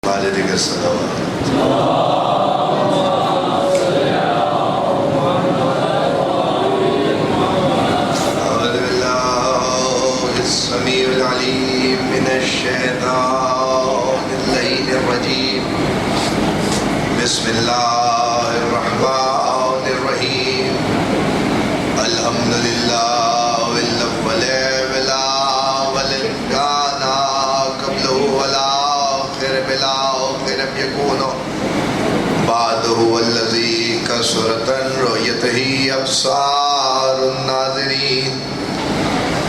والد کے صلوات السميع العليم من الشيطان اللعين الرجيم بسم الله الرحمن الرحيم الحمد لله والأول والآخر كان قبله والآخر بالآخر يكون بعده الذي كثرت رؤيته أبصار الناظرين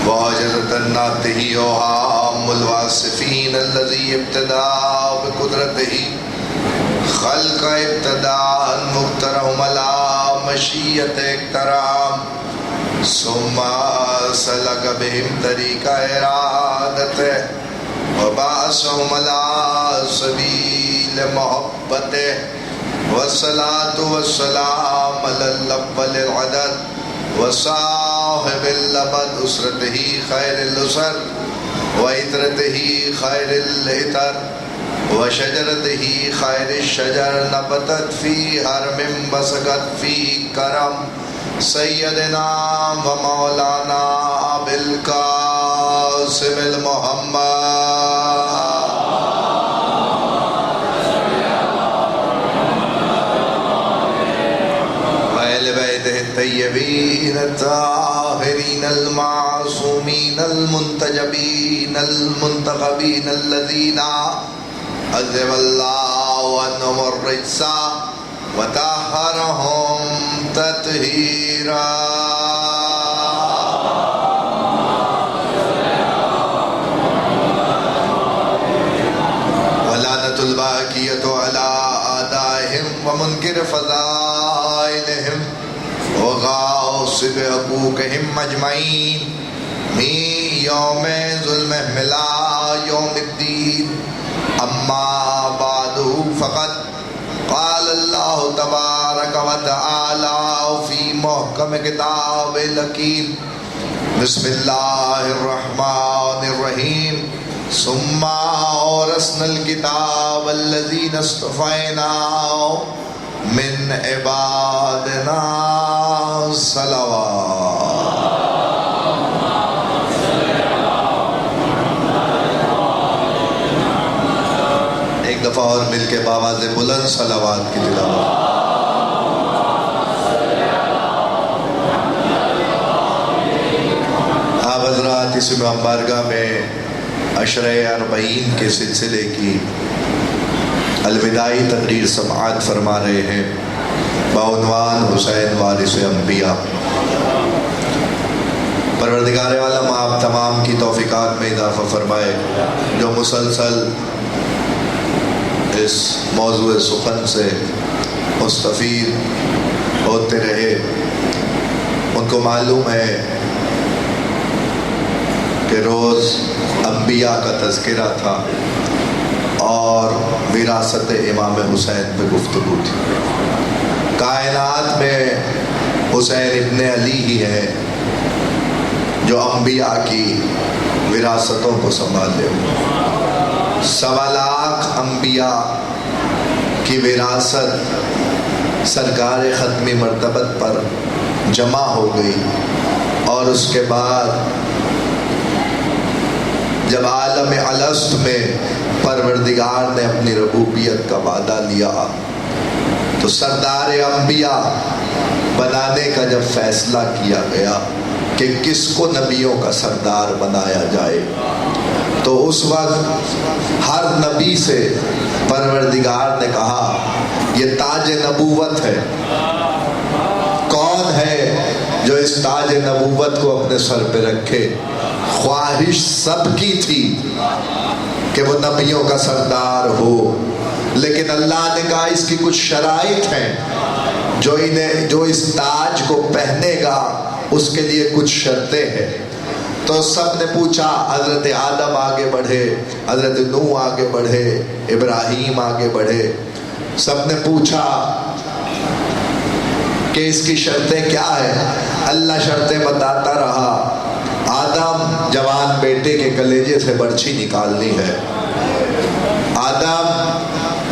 وعجزت الناته وهام الواصفين الذي ابتدى بقدرته خلق ابتداء مقترهم على مشيئة اقترام ثم سلك بهم طريق إرادته وبعثهم على سبيل محبته والصلاة والسلام على الأول العدد وصاحب اللبد أسرته خير الأسر وإترته خير الإتر وشجرته خير الشجر نبتت في حرم بسقت فيه كرم سيدنا ومولانا بالقاسم المحمد الطيبين الطاهرين المعصومين المنتجبين المنتخبين الذين عذب الله عنهم الرجس وطهرهم تطهيرا ولعنة الباقية على أعدائهم ومنكر فضائلهم وغاصب حقوقهم اجمعین من یوم ظلم ملا یوم الدین اما بعد فقط قال اللہ تبارک و تعالی فی محکم کتاب الحکیم بسم اللہ الرحمن الرحیم ثم اورثنا الکتاب الذین اصطفینا من عبادنا صلوات ایک دفعہ اور مل کے بآواز بلند صلوات کی تلاوت آپ حضرات اس بارگاہ میں عشرہ اربعین کے سلسلے کی الوداعی تقریر سماعت فرما رہے ہیں بعنوان حسین وارث انبیاء۔ پروردگار عالم آپ تمام کی توفیقات میں اضافہ فرمائے، جو مسلسل اس موضوع سخن سے مستفید ہوتے رہے، ان کو معلوم ہے کہ روز انبیاء کا تذکرہ تھا اور وراثت امام حسین پہ گفتگو تھی۔ کائنات میں حسین ابن علی ہی ہے جو انبیاء کی وراثتوں کو سنبھالے ہوئے۔ 1.25 لاکھ انبیاء کی وراثت سرکار ختمی مرتبت پر جمع ہو گئی، اور اس کے بعد جب عالم الست میں پروردگار نے اپنی ربوبیت کا وعدہ لیا تو سردار انبیاء بنانے کا جب فیصلہ کیا گیا کہ کس کو نبیوں کا سردار بنایا جائے، تو اس وقت ہر نبی سے پروردگار نے کہا یہ تاج نبوت ہے، کون ہے جو اس تاج نبوت کو اپنے سر پہ رکھے؟ خواہش سب کی تھی کہ وہ نبیوں کا سردار ہو، لیکن اللہ نے کہا اس کی کچھ شرائط ہیں، جو اس تاج کو پہنے گا اس کے لیے کچھ شرطیں ہیں۔ تو سب نے پوچھا، حضرت آدم آگے بڑھے، حضرت نوح آگے بڑھے، ابراہیم آگے بڑھے، سب نے پوچھا کہ اس کی شرطیں کیا ہیں؟ اللہ شرطیں بتاتا رہا۔ آدم جوان بیٹے کے کلیجے سے برچھی نکالنی ہے، آدم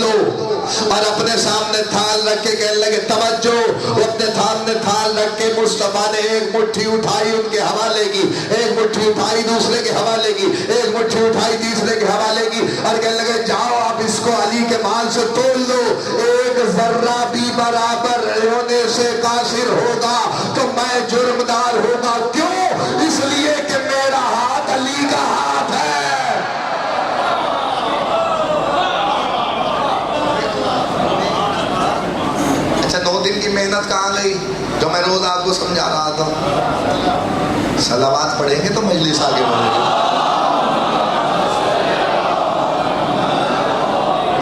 لو، اور اپنے سامنے تھال رکھ کے کہنے لگے توجہ. وہ اپنے سامنے تھال رکھ کے مصطفیٰ نے ایک مٹھی اٹھائی ان کے حوالے کی، ایک مٹھی اٹھائی دوسرے کے حوالے کی، ایک مٹھی اٹھائی تیسرے کے حوالے کی، اور کہنے لگے جاؤ آپ اس کو علی کے مال سے تول لو، ایک ذرہ بھی برابر ہونے سے قاصر ہوگا تو میں جرمدار ہوگا. کیوں؟ اس لیے کہ میرا ہاتھ علی کا ہاتھ ہے. اچھا 9 دن کی محنت کہاں گئی جو میں روز آپ کو سمجھا رہا تھا؟ صلوات پڑھیں گے تو مجلس آگے بڑھے گی.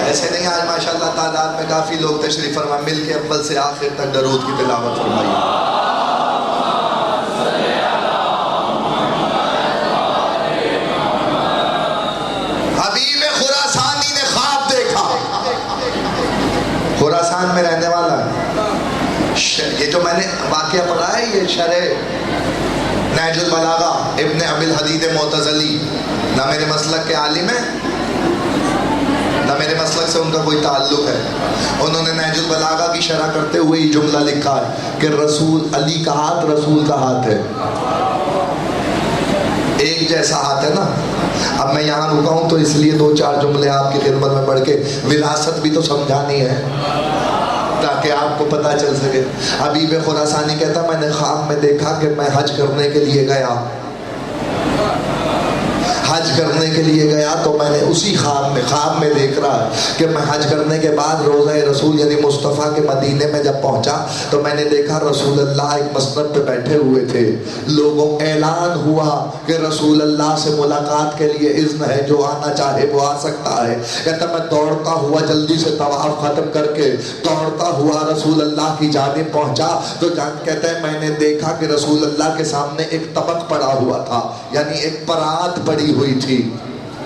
ایسے نہیں. آج ماشاءاللہ تعداد میں کافی لوگ تشریف فرما، مل کے اول سے آخر تک درود کی تلاوت فرمائیے. حبیب خراسانی نے خواب دیکھا، خراسان میں رہنے والا ہے. یہ جو میں نے واقعہ پڑھا ہے یہ شرح نہج البلاغہ ابن ابی الحدید معتزلی، نہ میرے مسلک کے عالم ہیں نہ میرے مسلک سے ان کا کوئی تعلق ہے. انہوں نے نہج البلاغہ کی شرح کرتے ہوئے یہ جملہ لکھا ہے کہ رسول علی کا ہاتھ رسول کا ہاتھ ہے، ایک جیسا ہاتھ ہے نا. اب میں یہاں رکا ہوں تو اس لیے 2-4 جملے آپ کی خدمت میں پڑھ کے وراثت بھی تو سمجھانی ہے تاکہ آپ کو پتہ چل سکے. حبیب خراسانی کہتا میں نے خواب میں دیکھا کہ میں حج کرنے کے لیے گیا، حج کرنے کے لیے گیا تو میں نے اسی خواب میں دیکھ رہا ہے کہ میں حج کرنے کے بعد روضہ رسول یعنی مصطفیٰ کے مدینے میں جب پہنچا تو میں نے دیکھا رسول اللہ ایک مسند پہ بیٹھے ہوئے تھے. لوگوں اعلان ہوا کہ رسول اللہ سے ملاقات کے لیے اذن ہے، جو آنا چاہے وہ آ سکتا ہے. کہتا میں دوڑتا ہوا جلدی سے طواف ختم کر کے دوڑتا ہوا رسول اللہ کی جانب پہنچا تو کہتا ہے میں نے دیکھا کہ رسول اللہ کے سامنے ایک طبق پڑا ہوا تھا، یعنی ایک پرات پڑی ہوئی تھی،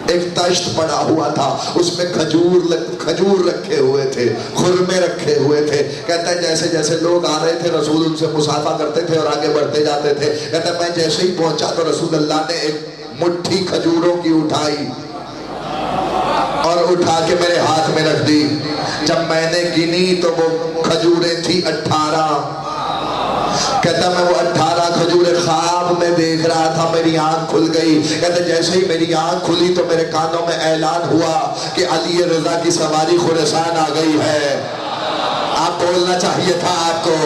ایک تشت پڑا ہوا تھا، اس میں کھجور رکھے ہوئے تھے، خرمے رکھے ہوئے تھے. کہتا ہے جیسے جیسے لوگ آ رہے تھے رسول ان سے مصافحہ کرتے تھے اور آگے بڑھتے جاتے تھے. کہتا ہے میں جیسے ہی پہنچا تو رسول اللہ نے ایک مٹھی کھجوروں کی اٹھائی اور اٹھا کے میرے ہاتھ میں رکھ دی. جب میں نے گنی تو وہ کھجوریں تھی 18. کہتا میں وہ 18 کھجوریں خواب میں دیکھ رہا تھا، میری آنکھ کھل گئی. کہتا جیسے ہی میری آنکھ کھلی تو میرے کانوں میں اعلان ہوا کہ علی رضا کی سواری خراسان آ گئی ہے. آپ بولنا چاہیے تھا آپ کو،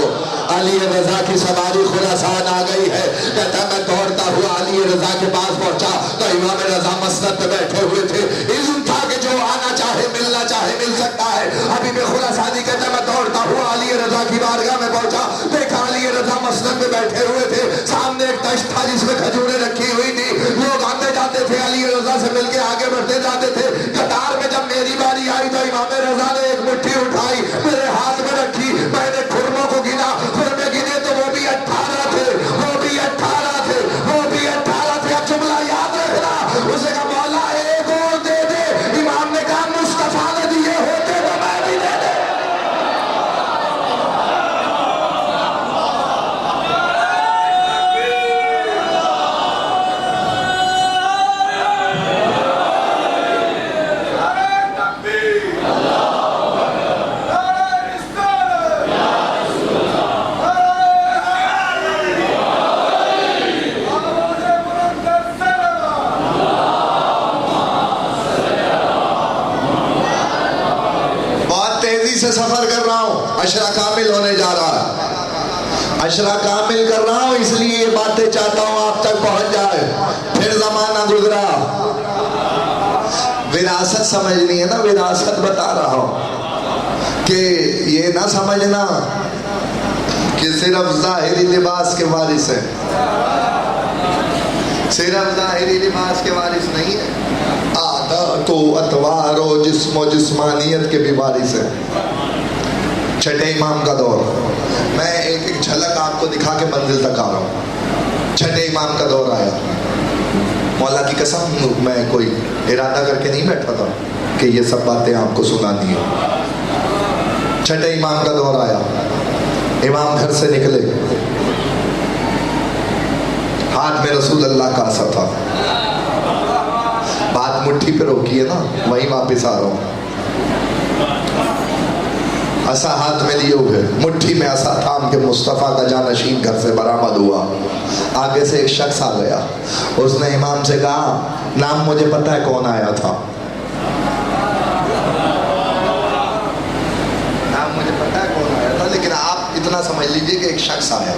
علی رضا کی سواری خراسان آ گئی ہے. کہتا میں دوڑتا ہوا علی رضا کے پاس پہنچا تو امام رضا مسند پہ بیٹھے ہوئے تھے. اذن تھا کہ جو آنا چاہے ملنا چاہے مل سکتا ہے. حبیب خراسانی کہتا میں دوڑتا ہوا علی رضا کی بارگاہ میں پہنچا، دیکھا علی رضا مسند پہ بیٹھے ہوئے تھے، سامنے ایک تشت تھا جس میں کھجوریں رکھی ہوئی تھی. لوگ آتے جاتے تھے، علی رضا سے مل کے آگے بڑھتے جاتے تھے. قطار میں جب میری باری آئی تو امام رضا نے ایک مٹھی اٹھائی میرے ہاتھ میں رکھی. میں نے خرموں کو گنا، خرمے گنے تو وہ بھی 18 تھے، وہ بھی 18 تھے، وہ بھی 18 تھے. اب جملہ یاد رکھنا. اسے کہا مولا ایک اور دے دے. امام نے کہا مصطفیٰ نے دیے ہوتے تو میں بھی دے دے. سے سفر کر رہا ہوں، عشرہ کامل ہونے جا رہا ہے، عشرہ کامل کر رہا ہوں، اس لیے یہ باتیں چاہتا ہوں آپ تک پہنچ جائے. پھر زمانہ گزرا، وراثت سمجھنی ہے نا، وراثت بتا رہا ہوں کہ یہ نہ سمجھنا کہ صرف ظاہری لباس کے وارث ہیں، صرف ظاہری لباس کے وارث نہیں ہے، عادات و اطوار و جسم و جسمانیت کے بھی وارث ہیں. چھٹے امام کا دور، میں ایک جھلک آپ کو دکھا کے منزل تک آ رہا ہوں. چھٹے امام کا دور آیا، مولا کی قسم میں کوئی ارادہ کر کے نہیں بیٹھا تھا کہ یہ سب باتیں آپ کو سنانی ہیں. چھٹے امام کا دور آیا، امام گھر سے نکلے، ہاتھ میں رسول اللہ کا اثر تھا. بات مٹھی پہ روکی ہے نا، وہیں واپس آ رہا ہوں. عصا ہاتھ میں لیے ہوئے، مٹھی میں عصا تھام کے مصطفیٰ کا جانشین گھر سے برآمد ہوا۔ آگے سے ایک شخص آ گیا، اس نے امام سے کہا نام مجھے پتہ ہے کون آیا تھا، نام مجھے پتہ ہے کون آیا تھا، لیکن آپ اتنا سمجھ لیجئے کہ ایک شخص آیا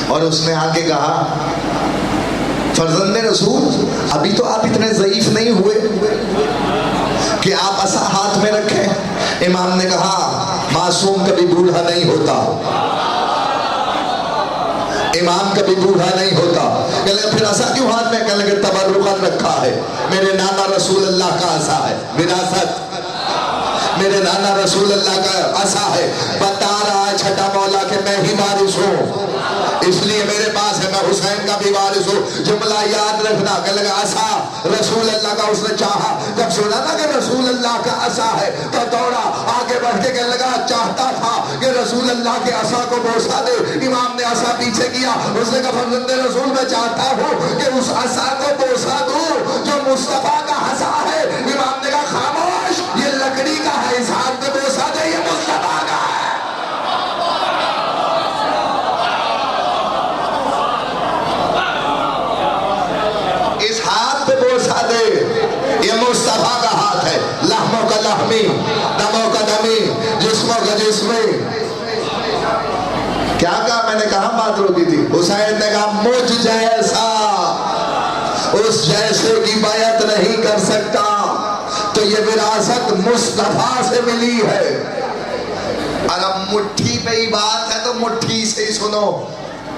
اور اس نے آگے کہا فرزند رسول ابھی تو آپ اتنے ضعیف نہیں ہوئے کہ آپ عصا ہاتھ میں رکھیں۔ امام نے کہا معصوم کبھی بوڑھا نہیں ہوتا، امام کبھی بوڑھا نہیں ہوتا۔ کہ لگے پھر عصا کیوں ہاتھ میں؟ کہ لگے تبرکاً رکھا ہے، میرے نانا رسول اللہ کا عصا ہے، وراثت میرے نانا رسول اللہ کا عصا ہے، بتا رہا ہے چھٹا مولا کہ میں ہی وارث ہوں، اس لیے میرے پاس ہے، میں حسین کا بھی وارث ہوں۔ جملہ یاد رکھنا، کہ لگا عصا رسول اللہ کا، اس نے چاہا جب سنا نا کہ رسول اللہ کا عصا ہے تو دوڑا آگے بڑھ کے، کہنے لگا چاہتا تھا کہ رسول اللہ کے عصا کو بوسہ دے۔ امام نے عصا پیچھے کیا، اس نے کہا فرزند رسول میں چاہتا ہوں کہ اس عصا کو بوسہ دوں جو مصطفیٰ کا عصا ہے۔ امام نے کہا خاموش، یہ لکڑی کا ہے، اس ہاتھ میں بوسہ دے، یہ مصطفیٰ کا ہے۔ اس ہاتھ پہ بوسہ دے، یہ مصطفیٰ کا ہاتھ ہے، لحموں کا لحمی، دموں کا دمی، جسموں کا جسمی۔ کیا کہا؟ میں نے کہا بات روکی تھی، حسین نے کہا مجھ جیسا اس جیسے کی بیعت نہیں کر سکتا، تو یہ وراثت مصطفیٰ سے ملی ہے۔ اگر مٹھی پہ ہی بات ہے تو مٹھی سے ہی سنو۔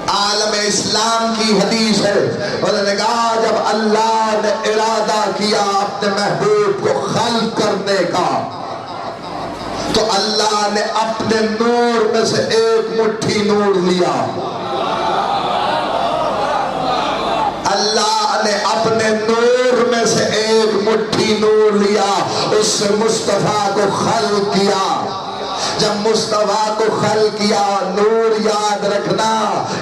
عالم اسلام کی حدیث ہے، انہوں نے کہا جب اللہ نے ارادہ کیا اپنے محبوب کو خلق کرنے کا تو اللہ نے اپنے نور میں سے ایک مٹھی نور لیا، اللہ نے اپنے نور میں سے ایک مٹھی نور لیا، اس سے مصطفیٰ کو خلق کیا۔ جب مصطفیٰ کو خلق کیا، نور یاد رکھنا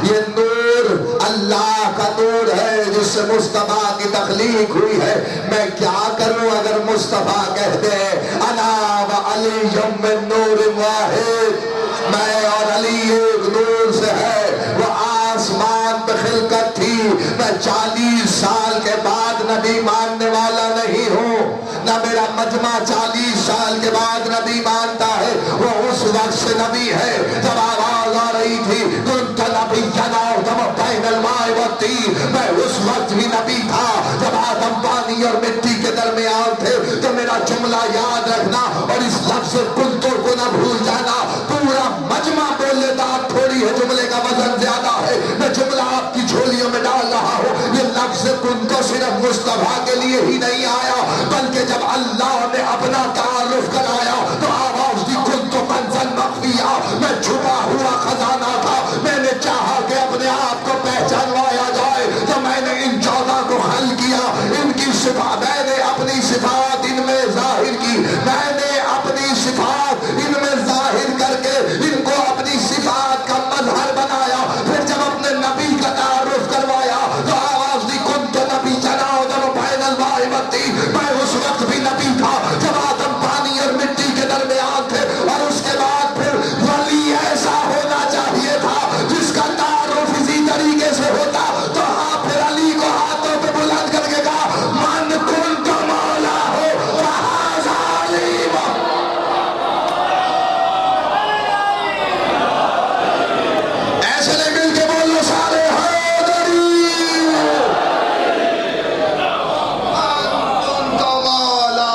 یہ نور اللہ کا نور ہے جس سے مصطفیٰ کی تخلیق ہوئی ہے۔ میں کیا کروں اگر مصطفیٰ کہتے ہیں انا و علی من نور واحد، میں اور علی ایک نور سے ہے، وہ آسمان پہ خلقت تھی، میں 40 سال کے بعد نبی ماننے والا نہیں ہوں، نہ میرا مجمع 40 سال کے بعد نبی مانتا ہے، وہ اس وقت سے نبی ہے جب آواز آ رہی تھی کنت نبی جناؤ بین الماء والطین، میں اس وقت بھی نبی تھا جب آدم پانی اور مٹی کے درمیان تھے۔ تو میرا جملہ یاد رکھنا اور اس لفظ کنتو کو نہ بھول جانا، پورا مجمع بول لیتا آپ تھوڑی ہے، جملے کا وزن زیادہ ہے، میں جملہ آپ کی جھولیوں میں ڈال رہا ہوں۔ یہ لفظ کنتو صرف مصطفیٰ کے لیے ہی نہیں آیا، بلکہ جب اللہ نے اپنا تعارف کرایا تو آواز دی کنتو کنزن مخفیہ، میں چھپا ہوا خزانہ تھا، میں نے چاہا کہ اپنے آپ کو پہچانوایا جائے تو میں نے ان 14 کو حل کیا، ان کی صفات میں نے اپنی صفات ان میں ظاہر کی، میں نے اپنی صفات ان میں ظاہر کر کے ان کو اپنی صفات کا مظہر بنایا۔ پھر جب اپنے نبی کا تعارف کروایا تو آواز دی کنتو نبی جناؤ جب بین الماء والطین، میں اس وقت بھی نبی تھا جب آدم پانی اور مٹی کے درمیان تھے، اور اس کے بعد پھر ولی ایسا ہونا چاہیے تھا جس کا تعارف اسی طریقے سے ہوتا۔ تو ہاں پھر علی کو ہاتھوں پہ بلند کر کے کہا من کنت مولا ہو فہذا علی، ایسے نہیں مل کے بولو سارے حیدری، من کنت مولا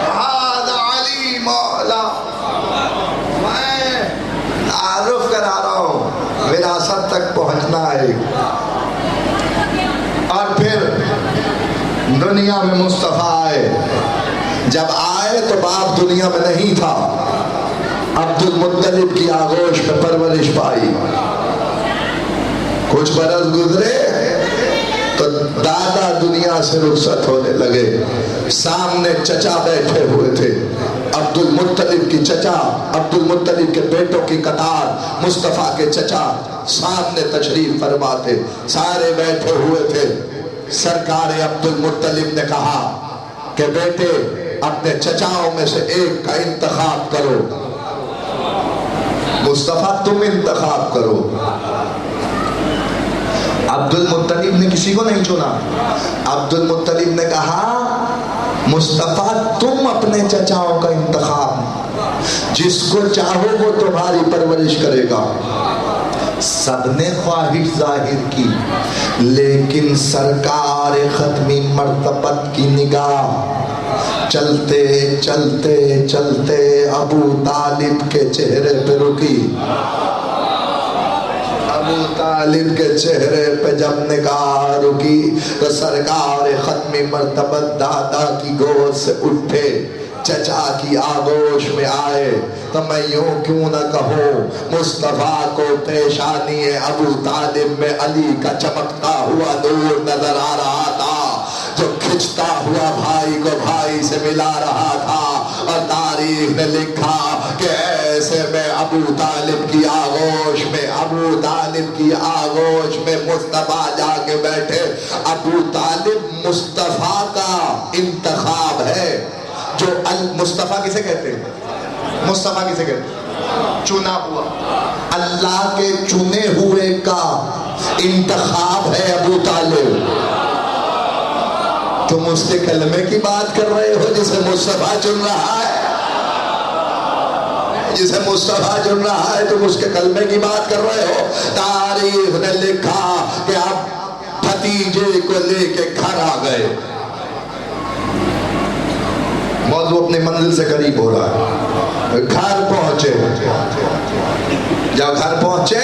فہذا علی مولا۔ میں تعارف کرا رہا ہوں، وراثت تک پہنچنا ہے، اور پھر دنیا میں مصطفیٰ آئے۔ جب آئے تو باپ دنیا میں نہیں تھا، عبد المطلب کی آغوش میں پرورش پائی، کچھ برس گزرے تو دادا دنیا سے رخصت ہونے لگے، سامنے چچا بیٹھے ہوئے تھے، عبد المطلب کی چچا، عبد المطلب کے بیٹوں کی قطار، مصطفیٰ کے چچا سامنے تشریف فرما تھے، سارے بیٹھے ہوئے تھے۔ سرکار عبد المطلب نے کہا کہ بیٹے اپنے چچاؤں میں سے ایک کا انتخاب کرو۔ مصطفیٰ تم انتخاب کرو. عبد المطلب نے کسی کو نہیں چنا. عبد المطلب نے کہا مصطفیٰ تم اپنے چچاؤں کا انتخاب، جس کو چاہو وہ تمہاری پرورش کرے گا. سب نے خواہش ظاہر کی، لیکن سرکار ختمی مرتبت کی نگاہ چلتے چلتے چلتے ابو طالب کے چہرے پہ رکی. ابو طالب کے چہرے پہ جب نگاہ رکی تو سرکار ختمی مرتبت دادا کی گود سے اٹھے، چچا کی آغوش میں آئے. تو میں یوں کیوں نہ کہوں، مصطفیٰ کو پیشانی ابو طالب میں علی کا چمکتا ہوا نور نظر آ رہا تھا، جو کھچتا ہوا بھائی کو بھائی سے ملا رہا تھا. اور تاریخ نے لکھا کہ ایسے میں ابو طالب کی آغوش میں، ابو طالب کی آغوش میں مصطفیٰ جا کے بیٹھے. ابو طالب مصطفیٰ کا انتخاب ہے. جو مصطفیٰ کسے کہتے ہیں؟ مصطفیٰ کسے کہتے ہیں؟ چنا ہوا. اللہ کے چنے ہوئے کا انتخاب ہے ابو طالب. تم اس کے کلمے کی بات کر رہے ہو جسے مصطفیٰ چن رہا ہے، جسے مصطفیٰ چن رہا ہے تم اس کے کلمے کی بات کر رہے ہو. تاریخ نے لکھا کہ اب بھتیجے کو لے کے گھر آ گئے. موضوع اپنی منزل سے قریب ہو رہا ہے. گھر پہنچے. جب گھر پہنچے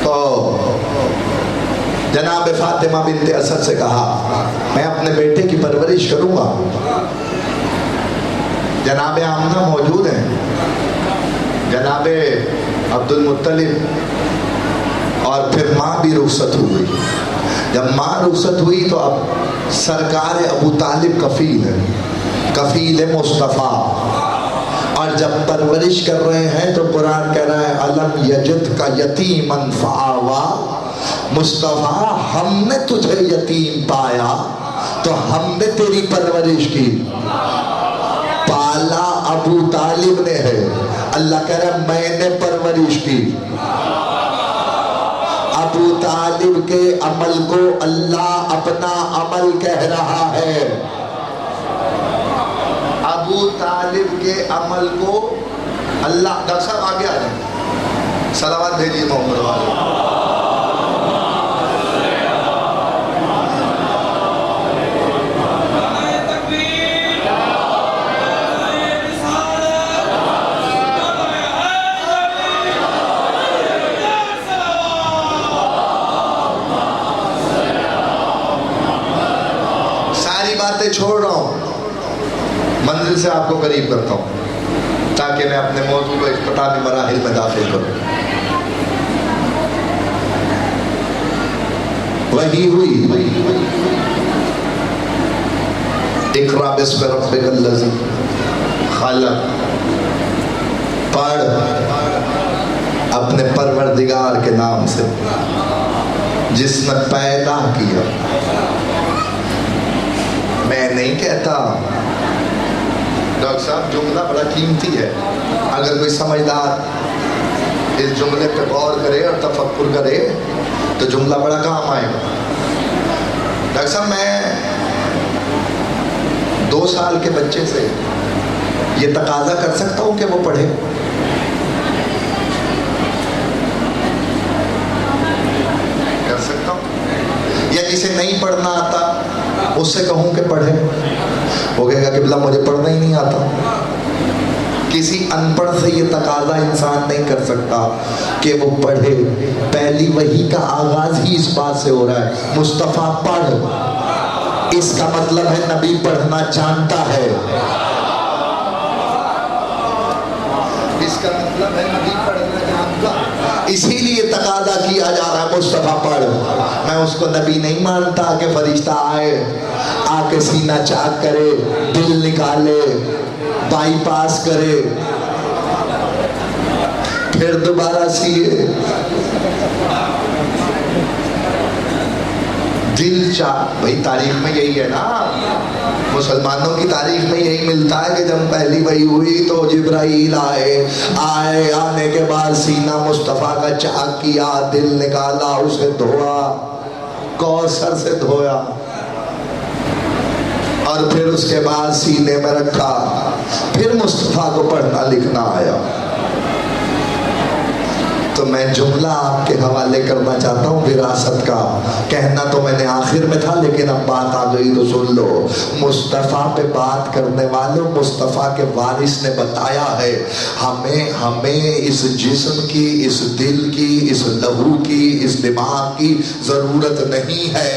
تو جناب فاطمہ بنت اسد سے کہا میں اپنے بیٹے کی پرورش کروں گا. جناب آمنہ موجود ہیں، جناب عبد المطلب، اور پھر ماں بھی رخصت ہوئی. جب ماں رخصت ہوئی تو اب سرکار ابو طالب کفیل ہے، کفیل مصطفیٰ. اور جب پرورش کر رہے ہیں تو قرآن کہہ رہا ہے الم یجد کا یتیما فآوا. مصطفیٰ ہم نے تجھے یتیم پایا تو ہم نے تیری پرورش کی. پالا ابو طالب نے ہے، اللہ کہہ رہا ہے میں نے پرورش کی. ابو طالب کے عمل کو اللہ اپنا عمل کہہ رہا ہے. ابو طالب کے عمل کو اللہ. ڈاکٹر صاحب آگے آ جائیں، صلوات بھیجیے محمد والے. چھوڑ رہا ہوں، منزل سے آپ کو قریب کرتا ہوں تاکہ میں اپنے موضوع کو اختتامی مراحل میں داخل کروں. وحی ہوئی اقرا باسم ربک الذی خلق. پڑھ اپنے پروردگار کے نام سے جس نے پیدا کیا. میں نہیں کہتا ڈاکٹر صاحب جملہ بڑا قیمتی ہے، اگر کوئی سمجھدار اس جملے پہ غور کرے اور تفکر کرے تو جملہ بڑا کام آئے گا. ڈاکٹر صاحب میں 2 سال کے بچے سے یہ تقاضا کر سکتا ہوں کہ وہ پڑھے؟ کر سکتا ہوں؟ یا جسے نہیں پڑھنا آتا اس سے کہوں کہ پڑھے؟ وہ کہے گا کہ مجھے پڑھنا ہی نہیں آتا. کسی ان پڑھ سے یہ تقاضا انسان نہیں کر سکتا کہ وہ پڑھے. پہلی وحی کا آغاز ہی اس بات سے ہو رہا ہے مصطفیٰ پڑھ. اس کا مطلب ہے نبی پڑھنا جانتا ہے. اس کا مطلب ہے نبی پڑھنا جانتا ہے. اسی لیے تقاضا کیا جا رہا ہے مصطفیٰ پڑھ. میں اس کو نبی نہیں مانتا کہ فرشتہ آئے آ کے سینہ چاک کرے، دل نکالے، بائی پاس کرے، پھر دوبارہ سیے. دل چاہ بھئی تاریخ میں یہی ہے نا، مسلمانوں کی تاریخ میں یہی ملتا ہے کہ جب پہلی وحی ہوئی تو جبرائیل آنے کے بعد سینہ مصطفیٰ کا چاک کیا، دل نکالا، اسے دھویا، کوثر سے دھویا، اور پھر اس کے بعد سینے میں رکھا، پھر مصطفیٰ کو پڑھنا لکھنا آیا۔ تو میں جملہ آپ کے حوالے کرنا چاہتا ہوں وراثت کا، کہنا تو میں نے آخر میں تھا لیکن اب بات آ گئی تو سن لو۔ مصطفیٰ پہ بات کرنے والوں، مصطفیٰ کے وارث نے بتایا ہے ہمیں اس جسم کی، اس دل کی، اس لہو کی، اس دماغ کی ضرورت نہیں ہے۔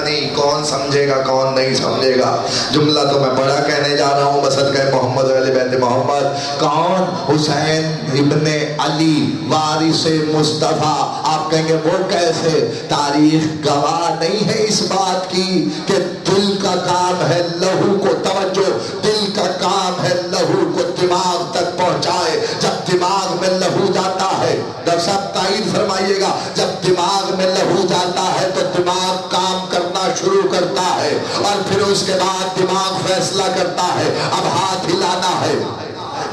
نہیں کون سمجھے گا کون نہیں سمجھے گا، جملہ تو میں بڑا کہنے جا رہا ہوں، بسط کہ محمد علی بیت محمد کون؟ حسین ابن علی وارث مصطفیٰ۔ آپ کہیں گے وہ کیسے؟ تاریخ گواہ نہیں ہے اس بات کی کہ دل کا کام ہے لہو کو، توجہ، دل کا کام ہے لہو کو دماغ تک پہنچائے۔ جب دماغ میں لہو جاتا ہے، ڈاکٹر صاحب تائید فرمائیے گا، جب دماغ میں لہو جاتا ہے تو دماغ کام کرنا شروع کرتا ہے، اور پھر اس کے بعد دماغ فیصلہ کرتا ہے اب ہاتھ ہلانا ہے،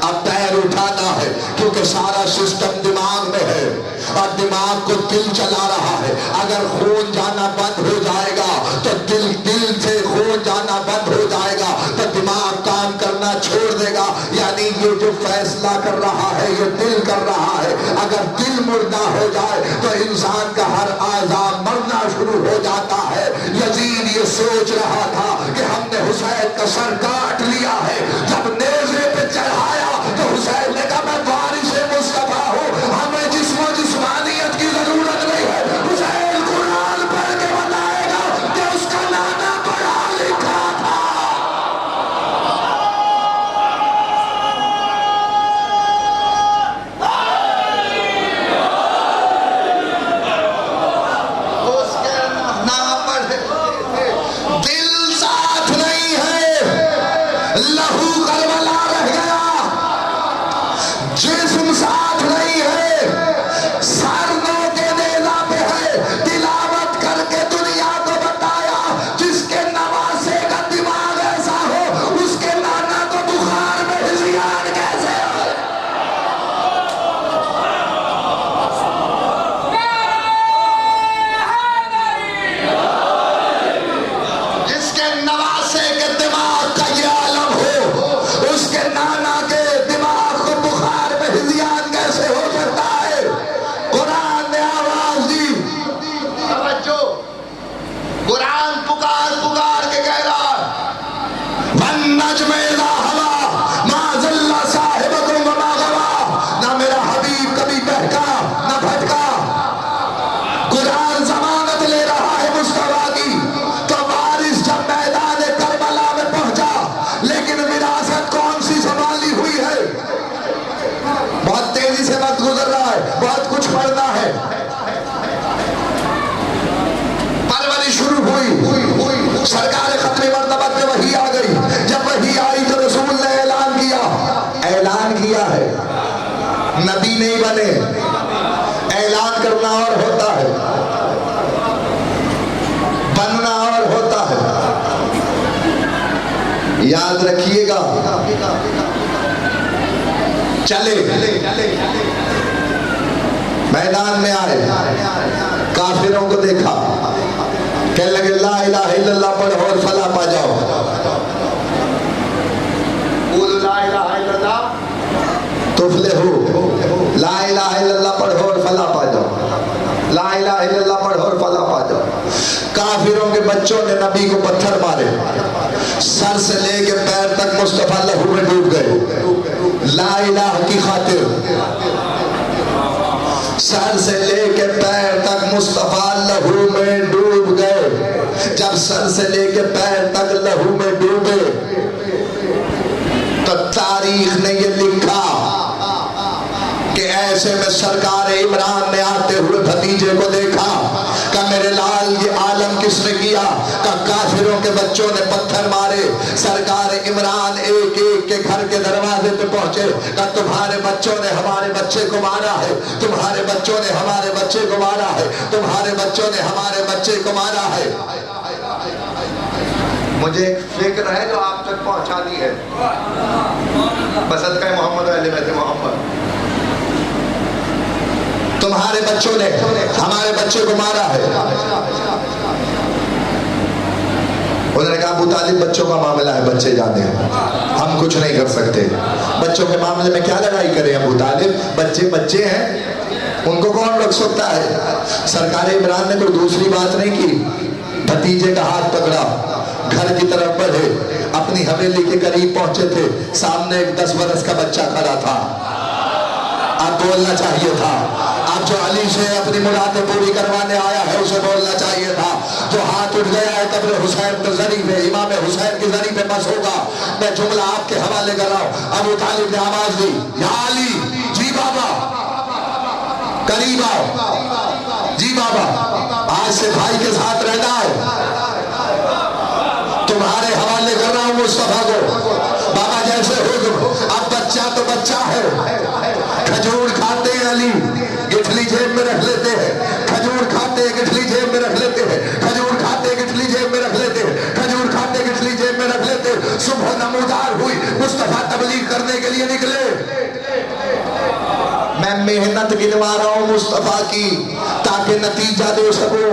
اب پیر اٹھانا ہے، کیونکہ سارا سسٹم دماغ میں ہے اور دماغ کو دل چلا رہا ہے۔ اگر خون جانا بند ہو جائے گا تو دل سے خون جانا بند ہو جائے گا تو دماغ کام کرنا چھوڑ دے گا، یعنی یہ جو فیصلہ کر رہا ہے یہ دل کر رہا ہے۔ اگر دل مردہ ہو جائے تو انسان کا ہر اعضاء مرنا شروع ہو جاتا ہے۔ یزید یہ سوچ رہا تھا کہ ہم نے حسین کا سر کاٹ لیا ہے، جب نیزے پہ چڑھایا تو حسین نے کہا میں وارث مصطفیٰ ہوں، ہمیں جسم و جسمانیت کی ضرورت نہیں ہے۔ حسین قرآن پڑھ کے بتائے گا کہ اس کا نانا پڑھا لکھا تھا۔ اس کے نانا پڑھے، دل ساتھ نہیں ہے، لہو کربلا رہ گیا، جسم ساتھ نہیں ہے، سر نو کے نیزہ پہ ہے۔ تلاوت کر کے دنیا کو بتایا جس کے نواسے کا دماغ ایسا ہو اس کے نانا کو بخار میں ہذیان کیسے ہو۔ جس کے نواسے کے دماغ کا یہ عالم ہو اس کے نانا کے دماغ کو بخار میں ہذیان کیسے ہو سکتا ہے؟ قرآن نے آواز دی، توجہ، قرآن پکار پکار کے کہہ رہا وَالنَّجْمِ إِذَا هَوَىٰ مَا ضَلَّ صَاحِبُكُمْ وَمَا غَوَىٰ۔ نہ میرا حبیب کبھی بہکا نہ بھٹکا۔ قرآن ضمانت لے رہا ہے مصطفیٰ کی، تو وارث جب میدان کربلا میں پہنچا، لیکن وراثت کون سی سنبھالی ہوئی ہے؟ بہت تیزی سے وقت گزر رہا ہے، بہت کچھ پڑھنا ہے۔ پرورش شروع ہوئی، سرکار ختم مرتبہ پہ وحی آ گئی۔ جب وحی آئی تو رسول نے اعلان کیا ہے، نبی نہیں بنے، اعلان کرنا اور ہوتا ہے، بننا اور ہوتا ہے۔ یاد رکھیے گا، چلے میدان میں آئے، کافروں کو دیکھا، کہنے لگے لا الہ الا اللہ پڑھو اور فلاح پا جاؤ۔ قولوا لا الہ الا اللہ تفلحوا، لا الہ الا اللہ پڑھو اور فلاح پا جاؤ، لا الہ الا اللہ پڑھو اور فلاح پا جاؤ۔ کافروں کے بچوں نے نبی کو پتھر مارے، سر سے لے کے پیر تک مصطفیٰ لہو میں ڈوب گئے، لا الہ کی خاطر۔ سر سے لے کے پیر تک مصطفیٰ لہو میں ڈوب گئے۔ جب سر سے لے کے پیر تک لہو میں ڈوبے تو تاریخ نے یہ لکھا کہ ایسے میں سرکار عمران نے آتے ہوئے بھتیجے کو دیکھا کہ میرے لال یہ عالم کس نے کیا؟ کہ کافروں کے بچوں نے پتھر مارے۔ سرکار عمران ایک ایک کے گھر کے دروازے پہ پہنچے، نہ تمہارے بچوں نے ہمارے بچے کو مارا ہے، تمہارے بچوں نے ہمارے بچے کو مارا ہے، تمہارے بچوں نے ہمارے بچے کو مارا ہے۔ مجھے ایک فکر ہے جو آپ تک پہنچانی ہے، بصدقہ محمد و اہل بیت محمد۔ تمہارے بچوں نے ہمارے بچے کو مارا ہے۔ انہوں نے کہا ابو طالب بچوں کا معاملہ ہے، بچے جانے ہیں، ہم کچھ نہیں کر سکتے، بچوں کے معاملے میں کیا لڑائی کریں ابو طالب، بچے بچے ہیں، ان کو کون رکھ سکتا ہے۔ سرکار عمران نے کوئی دوسری بات نہیں کی، بھتیجے کا ہاتھ پکڑا، گھر کی طرف بڑھے، اپنی حویلی کے قریب پہنچے تھے، سامنے ایک 10 برس کا بچہ کھڑا تھا۔ آپ بولنا چاہیے تھا، آپ جو علی سے اپنی مرادیں پوری کروانے آیا ہے اسے بولنا چاہیے تھا۔ جو ہاتھ اٹھ گیا ہے قبر حسین کے ذریعے پہ، امام حسین کے ذریعے پہ بس ہوگا۔ میں جملہ آپ کے حوالے کر رہا ہوں۔ ابو طالب نے آواز دی، یا علی، جی بابا، قریب آؤ، جی بابا، آج سے بھائی کے ساتھ رہنا ہے، تمہارے حوالے کر رہا ہوں مصطفیٰ کو۔ بابا جیسے حکم، اب بچہ تو بچہ ہے، کھجور کھاتے ہیں علی، گٹھلی جیب میں رکھ لیتے ہیں، کھجور کھاتے ہیں گٹھلی جیب میں رکھ لیتے ہیں، کھجور کھاتے گٹھلی جیب میں رکھ لیتے ہیں، کھجور کھاتے گٹھلی جیب میں رکھ لیتے ہیں۔ صبح نمودار ہوئی، مصطفیٰ تبلیغ کرنے کے لیے نکلے۔ میں محنت گنوا رہا ہوں مصطفیٰ کی تاکہ نتیجہ دے سکوں۔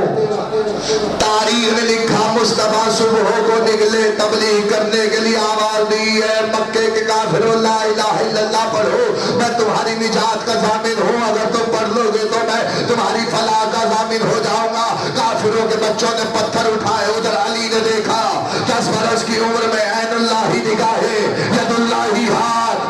تاریخ نے لکھا مصطفیٰ صبح کو نکلے تبلیغ کرنے کے لیے، آواز دی ہے مکے کے کافروں لا الہ الا اللہ پڑھو، میں تمہاری نجات کا ضامن ہوں، اگر تم پڑھ لو گے تو میں تمہاری فلاح کا ضامن ہو جاؤں گا۔ کافروں کے بچوں نے پتھر اٹھائے، ادھر علی نے دیکھا 10 برس کی عمر میں عین اللہ ہی نگاہیں، ید اللہ ہی ہاتھ،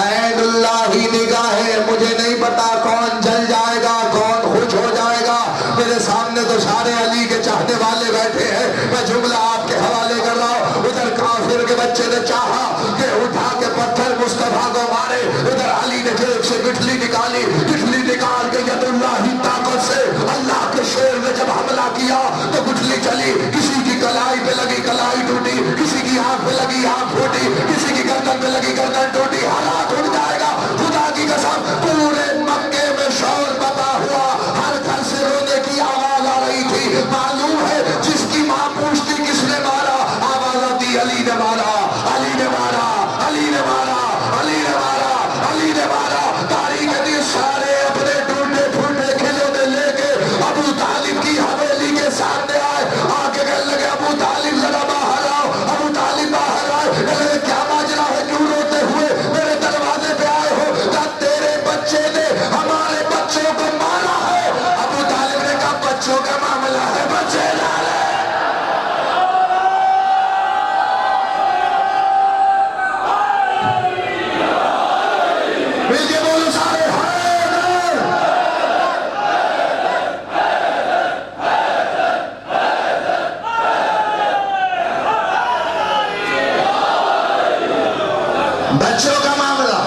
عین اللہ ہی نگاہیں۔ مجھے نہیں پتا کون جل جائے گا کون خوش ہو جائے گا، میرے سامنے تو سارے علی کے چاہنے والے بیٹھے ہیں، میں جملہ آپ کے حوالے کر رہا ہوں۔ ادھر کافر کے بچے نے چاہا کہ اٹھا کے پتھر مصطفیٰ کو مارے، ادھر علی نے جیب سے گٹھلی نکالی، گٹھلی نکال کے ید اللہ ہی طاقت سے اللہ کے شیر نے جب حملہ کیا تو گٹھلی چلی، کسی کی کلائی پہ لگی کلائی ٹوٹی، کسی کی آنکھ پہ لگی آنکھ پھوٹی، کسی کی گردن پہ لگی گردن ٹوٹی، حالات اٹھ جائے گا۔ خدا کی قسم پورے مکے میں شور بتا ہوا، ہر گھر سے رونے کی آواز آ رہی تھی۔ معلوم ہے جس کی ماں پوچھتی کس نے مارا، آواز آتی علی نے مارا، علی نے مارا، علی نے مارا، علی نے مارا، علی نے مارا۔ تاریخ دی سارے اپنے ٹوٹے پھوٹے کھلونے لے کے ابو طالب کی حویلی کے سامنے آئے، آ کے کہنے لگے ابو طالب ذرا باہر آؤ، ابو طالب باہر آئے، کہنے لگے کیا ماجرا ہے، کیوں روتے ہوئے میرے دروازے پہ آئے ہو؟ کہا تیرے بچے نے ہمارے بچوں کو مارا ہے۔ ابو طالب نے کہا بچوں کا معاملہ ہے، بچے لا لے۔ مل کے بولو سارے حیدر۔ بچوں کا معاملہ،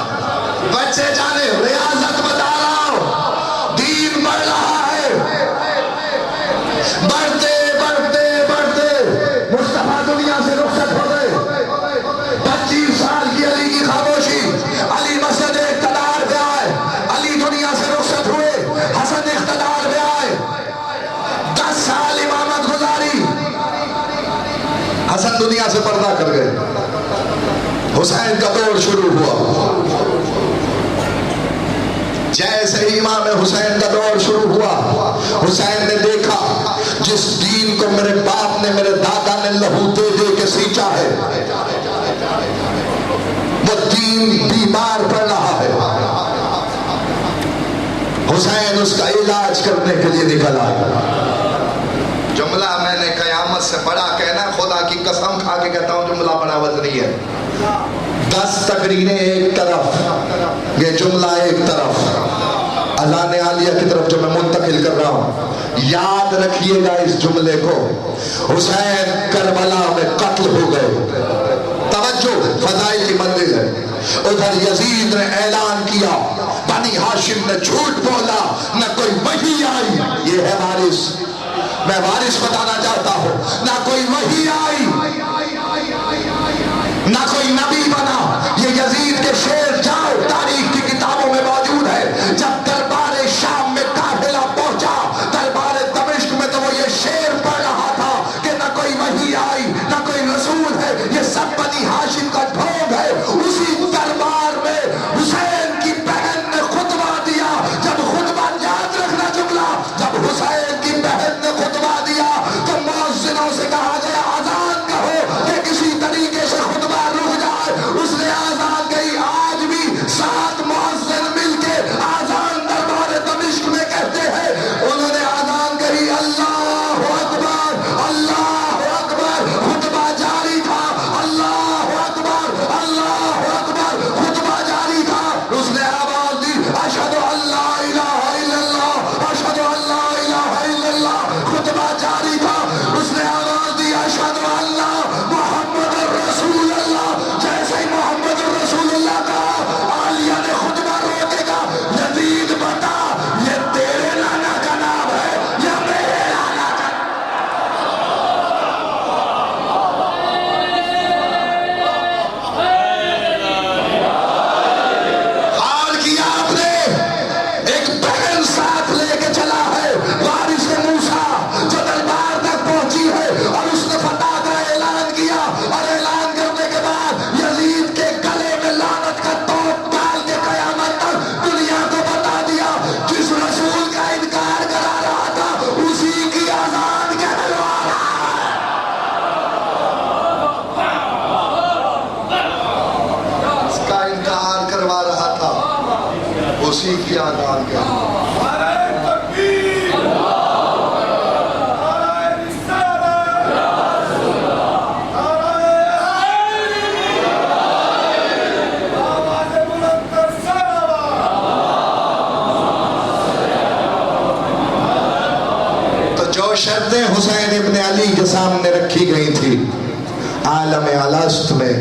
بچے جانے، ریاضت بتا رہا ہوں، دین بڑھ رہا ہے، بڑھتے بڑھتے بڑھتے مصطفیٰ دنیا سے رخصت ہو گئے۔ 25 سال کی علی کی خاموشی، علی مسجد اقتدار پہ آئے، علی دنیا سے رخصت ہوئے، حسن اقتدار پہ آئے، 10 سال امامت گزاری، حسن دنیا سے پردہ کر گئے، حسین کا دور شروع ہوا۔ جیسے ہی امام حسین کا دور شروع ہوا، حسین نے دیکھا جس دین کو میرے باپ نے میرے دادا نے لہو دے دے کے سینچا ہے، وہ دین بیمار پڑ رہا ہے۔ حسین اس کا علاج کرنے کے لیے نکل آیا۔ جملہ میں نے قیامت سے بڑا کہنا، خدا کی قسم کھا کے کہتا ہوں جملہ بڑا وزنی ہے۔ 10 تقریریں ایک طرف، یہ جملہ ایک طرف، اذان عالیہ کی طرف جو میں منتقل کر رہا ہوں، یاد رکھیے گا اس جملے کو۔ حسین کربلا میں قتل ہو گئے، توجہ فضائل کی منزل ہے۔ ادھر یزید نے اعلان کیا، بنی ہاشم نے جھوٹ بولا، نہ کوئی وحی آئی، یہ ہے وارث، میں وارث بتانا چاہتا ہوں، نہ کوئی وحی آئی، نہ کوئی نبی بنا. یہ یزید کے شعر جاؤ تاریخ کی کتابوں میں موجود ہے. جب دربار شام میں قافلہ پہنچا دربار دمشق میں تو وہ یہ شعر پڑھ رہا تھا کہ نہ کوئی وحی آئی نہ کوئی رسول ہے، یہ سب بنی ہاشم کا ڈھونگ ہے. اسی دربار میں حسین کی بہن نے خطبہ دیا. جب خطبہ یاد رکھنا جملہ، جب حسین کی بہن نے خطبہ دیا تو مؤذنوں سے کہا گیا آذان کہو کہ کسی طریقے سے خطبہ رک جائے. اس نے آذان کہی. آج بھی 7 مؤذن مل کے آذان دربار دمشق میں کہتے ہیں. انہوں نے آذان کہی اللہ اکبر اللہ اکبر. خطبہ جاری تھا. اللہ اکبر اللہ اکبر. خطبہ جاری تھا. اس نے آواز دی اشہد ان لا الہ الا اللہ اشہد ان لا الہ الا اللہ. خطبہ جاری تھا. اس نے آواز دی اشہد ان محمد رسول اللہ. جیسے ہی محمد رسول اللہ کہا عالیہ نے خطبہ روکے گا. یزید بتا یہ تیرے نانا کا نام ہے یا میرے نانا کا؟ حال کیا آپ نے. ایک بہن ساتھ لے کے چلا ہے وارث موسیٰ جو دربار تک پہنچی ہے اور اس نے فتح کا اعلان کیا. اور اعلان کرنے کے بعد یزید کے گلے میں لعنت کا توپ ڈال کے قیامت تک دنیا کو بتا دیا جس رسول کا انکار کرا رہا تھا اسی کی آزان کہلوا رہا ہے. اس کا انکار کروا رہا تھا اسی کی آزان کہلوا. جو شرطیں حسین ابن علی کے سامنے رکھی گئی تھی عالم الست میں،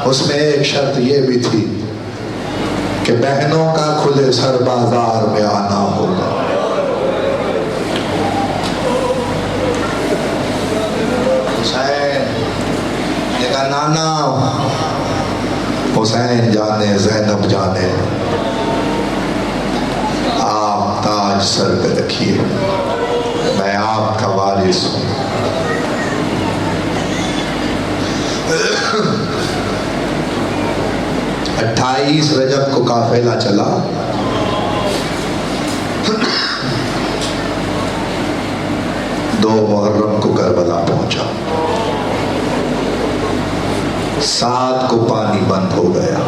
اس میں ایک شرط یہ بھی تھی کہ بہنوں کا کھلے سر بازار میں آنا ہوگا. حسین نے کہا نانا. حسین جانے زینب جانے آپ تاج سر پہ رکھیے، میں آپ کا وارث ہوں. 28 رجب کو قافلہ چلا. 2 محرم کو کربلا پہنچا. 7 کو پانی بند ہو گیا.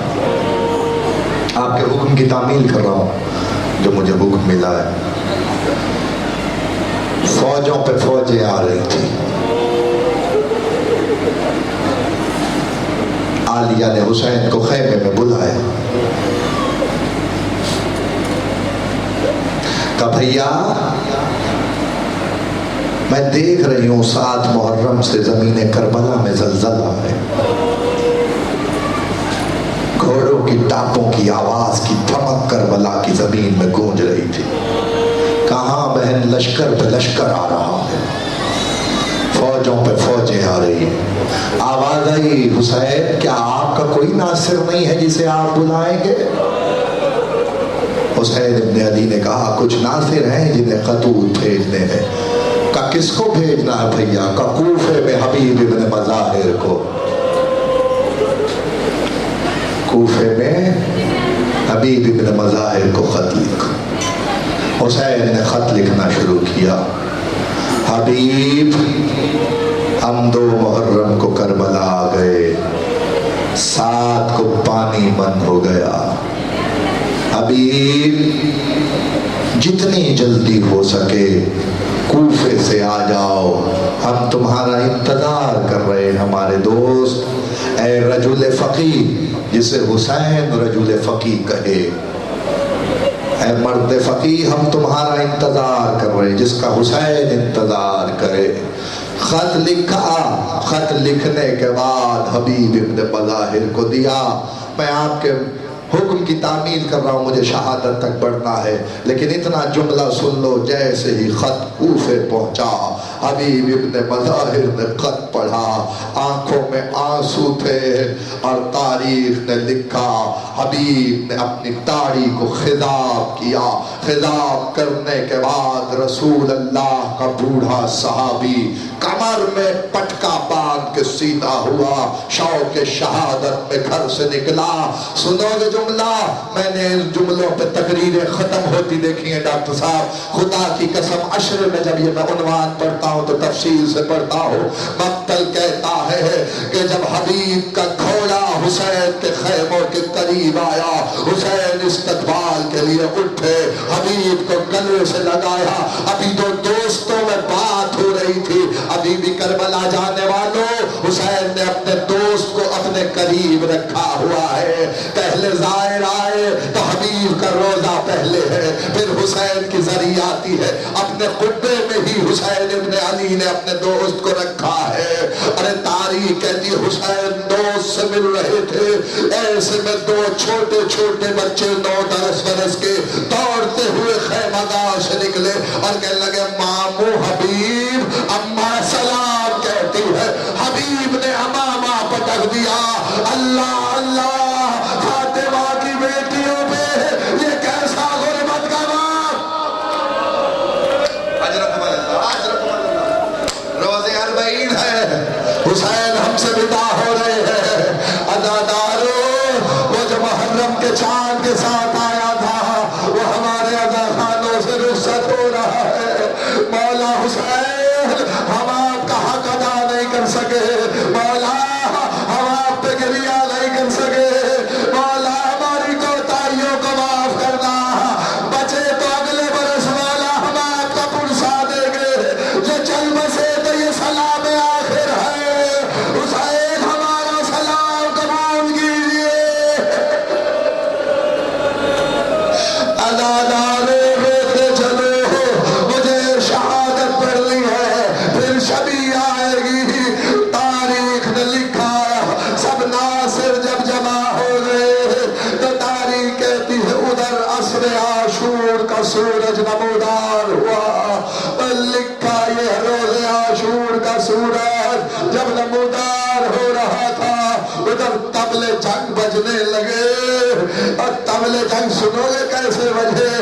آپ کے حکم کی تعمیل کر رہا ہوں جو مجھے حکم ملا ہے. فوجوں پہ فوجیں آ رہی تھی. عالیہ نے حسین کو خیمے میں بلایا. کہا بھیا میں دیکھ رہی ہوں 7 محرم سے زمین کربلا میں زلزلہ ہے. گھوڑوں کی ٹاپوں کی آواز کی دھمک کربلا کی زمین میں گونج رہی تھی. کہاں بہن لشکر پہ لشکر آ رہا ہے، فوجوں پہ فوجیں آ رہی ہیں. آواز آئی حسین کیا آپ کا کوئی ناصر نہیں ہے جسے آپ بلائیں گے؟ حسین ابن علی نے کہا کچھ ناصر ہیں جنہیں خطوط بھیجنے ہیں. کہا کس کو بھیجنا ہے بھیا؟ کہا کوفے میں حبیب ابن مظاہر کو. کوفے میں حبیب ابن مظاہر کو خط لکھو. حسین نے خط لکھنا شروع کیا. حبیب ہم 2 محرم کو کربلا آ گئے، 7 کو پانی بند ہو گیا. حبیب جتنی جلدی ہو سکے کوفے سے آ جاؤ، ہم تمہارا انتظار کر رہے ہیں ہمارے دوست. اے رجل فقیہ، جسے حسین رجل فقیہ کہے، اے مرد فقیہ ہم تمہارا انتظار کر رہے ہیں جس کا حسین انتظار کرے. خط لکھا. خط لکھنے کے بعد حبیب ابن مظاہر کو دیا. میں آپ کے حکم کی تعمیل کر رہا ہوں، مجھے شہادت تک بڑھنا ہے، لیکن اتنا جملہ سن لو. جیسے ہی خط کوفے پہنچا حبیب ابن مظاہر نے خط پڑھا، آنکھوں میں آنسو تھے، اور تاریخ نے لکھا حبیب نے اپنی داڑھی کو خضاب کیا۔ خضاب کرنے کے بعد رسول اللہ کا بوڑھا صحابی کمر میں پٹکا باندھ کے سیدھا ہوا، شوق شہادت میں گھر سے نکلا۔ سنو گے جملہ، میں نے ان جملوں پہ تقریریں ختم ہوتی دیکھی ہیں ڈاکٹر صاحب، خدا کی قسم عشر میں جب یہ میں عنوان پڑھتا ہوں تو تفصیل سے پڑھتا ہوں۔ مقتل کہتا ہے کہ جب حبیب کا گھوڑا حسین کے خیموں کے قریب آیا، حسین استقبال کے لیے اٹھے، حبیب کو گلے سے لگایا۔ ابھی دو دوستوں میں بات ہو رہی تھی، ابھی بھی کربلا جانے والوں، حسین نے اپنے دوست کو اپنے قریب رکھا ہوا ہے۔ پہلے زائر آئے تو حبیب کا روزہ پہلے ہے، پھر حسین کی زری آتی ہے، اپنے قبے میں ہی حسین ابن علی نے اپنے دوست کو رکھا ہے۔ ارے تاریخ کہتی ہے حسین دوست سے مل رہے تھے، ایسے میں دو چھوٹے چھوٹے بچے 9-10 برس کے دوڑتے ہوئے خیمہ گاہ سے نکلے اور کہنے لگے مامو حبیب، اماں سلام کہتی ہے، حبیب نے امامہ پٹک دیا۔ اللہ اللہ، فاطمہ کی بیٹیوں پہ یہ کیسا غربت کا وقت۔ اجرکم اللہ، اجرکم اللہ۔ روزے 40 ہے، حسین ہم سے ودا ہو رہے ہیں۔ ادادارو، وہ جو محرم کے چاند کے ساتھ آیا تھا، وہ ہمارے ادا خانوں سے رخصت ہو رہا ہے۔ مولا حسین، ہم آپ کا حق ادا نہیں کر سکے، مولا ہم آپ پہ گریہ نہیں کر سکے، مولا ہماری کوتاہیوں کو معاف کرنا، بچے تو اگلے برس مولا ہم آپ کا پرسا دیں گے، جو چل بسے تو یہ سلام آخر ہے۔ حسین ہمارا سلام قبول کیجئے۔ ادادارے روتے چلو، مجھے شہادت پڑھنی ہے، پھر شبی آئے گی۔ تاریخ نے لکھا سب ناصر جب جمع ہو گئے تو تاریخ کہتی ہے ادھر عصر عاشور کا سورج نمودار ہوا۔ لکھا یہ روز عاشور کا سورج جب نمودار ہو رہا تھا، ادھر طبلے جنگ بجنے لگے، اور طبلے جنگ سنو گے کیسے بجے؟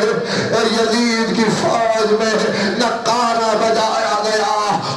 یزید کی فوج میں نقارہ بجایا گیا،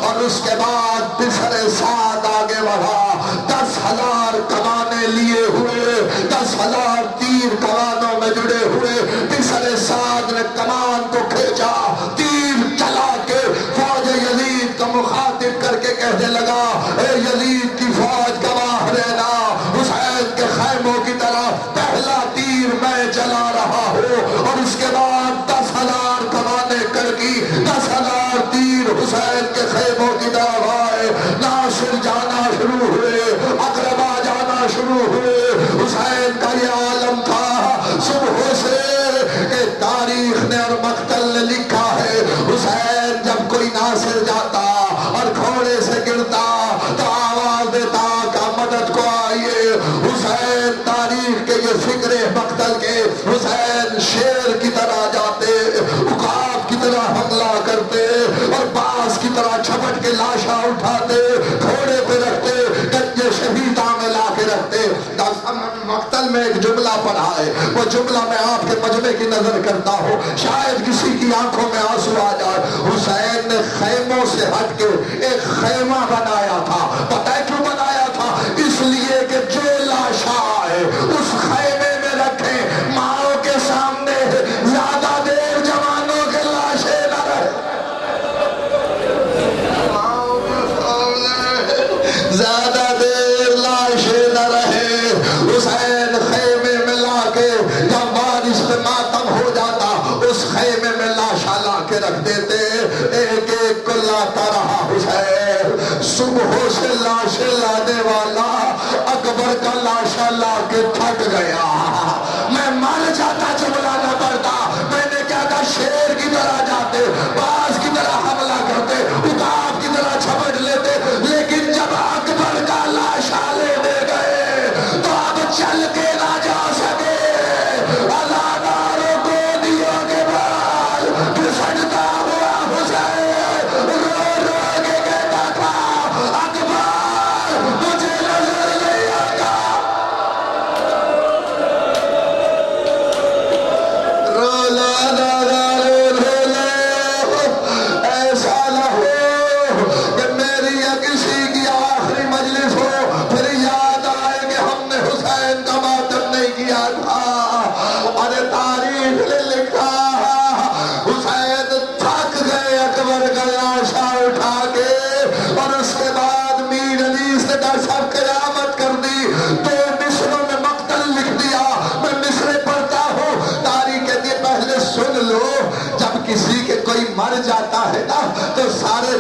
اور اس کے بعد بسر سعد آگے بڑھا، 10,000 کمانے لیے ہوئے، 10,000 تیر کمانوں میں جڑے ہوئے۔ بسر سعد نے کمان کو کھینچا، تیر چلا کے فوج یزید کو مخاطب کر کے کہنے لگا، اے یزید کی فوج گواہ رہنا، حسین کے خیموں کی طرف پہلا تیر میں چلا رہا ہوں، اور اس کے بعد 10,000 کمانے کر کی، 10,000 تیر حسین کے خیموں کی طرف آئے۔ ناصر جانا شروع ہوئے، اقربا جانا شروع ہوئے۔ حسین کا یہ عالم تھا صبح سے کہ تاریخ نے اور مقتل نے لکھا ہے، حسین جب کوئی ناصر جاتا اور گھوڑے سے گرتا تو آواز دیتا کہ مدد کو آئیے۔ حسین تاریخ کے یہ فکر مقتل کے، حسین شیر کی طرح جاتے، عقاب کی طرح حملہ کرتے، اور باز کی طرح چھپٹ کے لاشاں اٹھاتے، گھوڑے پہ رکھتے، گنجے شہیداں میں لا کے رکھتے۔ مقتل میں ایک جملہ پڑھا ہے، وہ جملہ میں آپ کے مجمع کی نظر کرتا ہوں، شاید کسی کی آنکھوں میں آنسو آ جائے۔ حسین نے خیموں سے ہٹ کے ایک خیمہ بنایا تھا، پتہ ہے کیوں بنایا تھا؟ اس لیے کہ جو لاشاں آئے اس خیمے میں رکھیں، ماؤں کے سامنے زیادہ دیر جوانوں کے لاشیں نہ رہے، ماؤں کے سامنے زیادہ دیر لاشیں نہ رہے۔ حسین خیمے میں لا کے جب بارش میں ماتم ہو جاتا، اس خیمے میں لاشاں لا کے رکھ دیتے، ایک ایک کو لاتا رہا حسین۔ صبح سے لاشیں لانے والا اکبر کا لاشا لا کے تھک گیا، میں مر جاتا جملہ نہ پڑتا، میں نے کیا کہا، شیر کی طرح جاتے، باز کی طرح حملہ کرتے، عقاب کی طرح چھپٹ لیتے، لیکن جب اکبر کا لاشا لینے گئے تو اب چل کے نہ جا سکے۔ اداداروں کو دیوں کے بعد پھسلتا ہوا حسین رو رو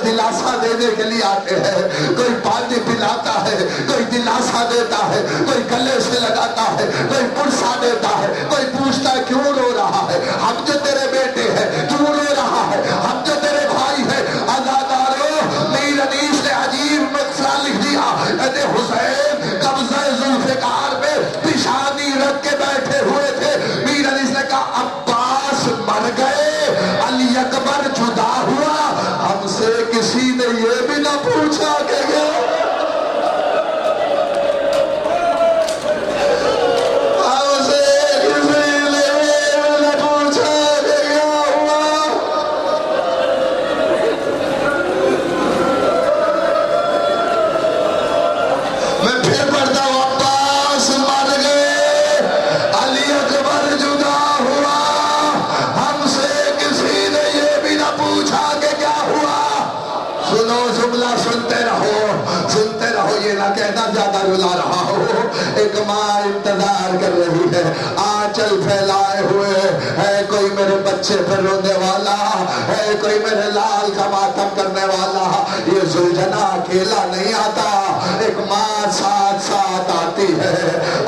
دلاسا دینے کے لیے آتے ہیں، کوئی پانی پلاتا ہے، کوئی دلاسا دیتا ہے، کوئی گلے سے لگاتا ہے، کوئی پرسا دیتا ہے، کوئی پوچھتا ہے کیوں رو رہا ہے، ہم جو تیرے بیٹے ہیں کیوں رو رہا ہے، ہم جو تیرے بھائی ہیں۔ عزادارو، میر انیس نے عجیب مقصہ لکھ دیا، اے حسین قبضہ ذوالفقار پہ پیشانی رکھ کے بیٹھے ہوئے تھے۔ میر انیس نے کہا عباس مر گئے، علی اکبر جدا ہوا، ہم سے کسی نے یہ بھی نہ پوچھا کہ گیا، ہم سے کسی نے یہ بھی نہ پوچھا کہ کیا ہوا۔ میں پھر پڑھتا ہوں، عباس مر گئے، علی اکبر جدا ہوا، ہم سے کسی نے یہ بھی نہ پوچھا کہ کیا ہوا۔ سنو جملہ سنتے رہو، یہ نہ کہنا زیادہ رلا رہا ہو۔ ایک ماں انتظار کر رہی ہے، آنچل پھیلائے ہوئے ہے، کوئی میرے بچے پر رونے والا ہے، کوئی میرے لال کا ماتم کرنے والا۔ یہ زلجھنا اکیلا نہیں آتا، ایک ماں ساتھ ساتھ آتی ہے۔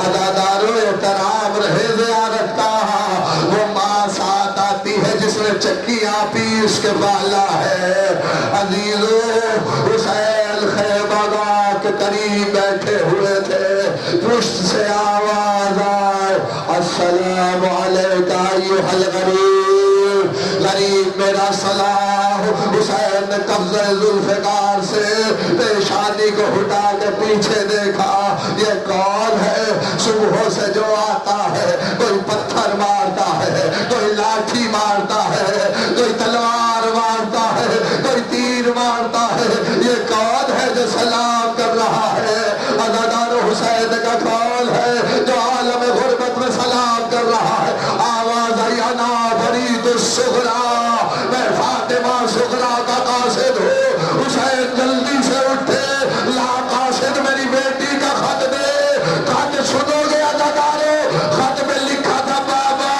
عزادارو احترام رہے زیارت کا، وہ ماں ساتھ آتی ہے جس نے چکیاں پیس کے بالا ہے۔ عزیزو، حسین خیمہ گاہ کے قریب بیٹھے ہوئے تھے، پشت سے آواز آئے، السلام علیکہ ایھا الغریب، غریب میرا سلام۔ حسین نے قبضہ ذوالفقار سے پیشانی کو ہٹا کے پیچھے دیکھا، یہ کون ہے؟ صبح سے جو آتا ہے، کوئی پتھر مارتا ہے، کوئی لاٹھی مارتا ہے، کوئی تلوار مارتا ہے، کوئی تیر مارتا ہے، یہ کون ہے جو سلام کر رہا ہے؟ عزادار حسین کا کون ہے جو عالم غربت میں سلام کر رہا ہے؟ آواز آئی، انا فرید الصغریٰ، میں فاطمہ صغریٰ کا قاصد ہوں۔ حسین جلدی سے اٹھے، لا قاصد میری بیٹی کا خط دے۔ خط سنو گے عزادارو؟ خط میں لکھا تھا، بابا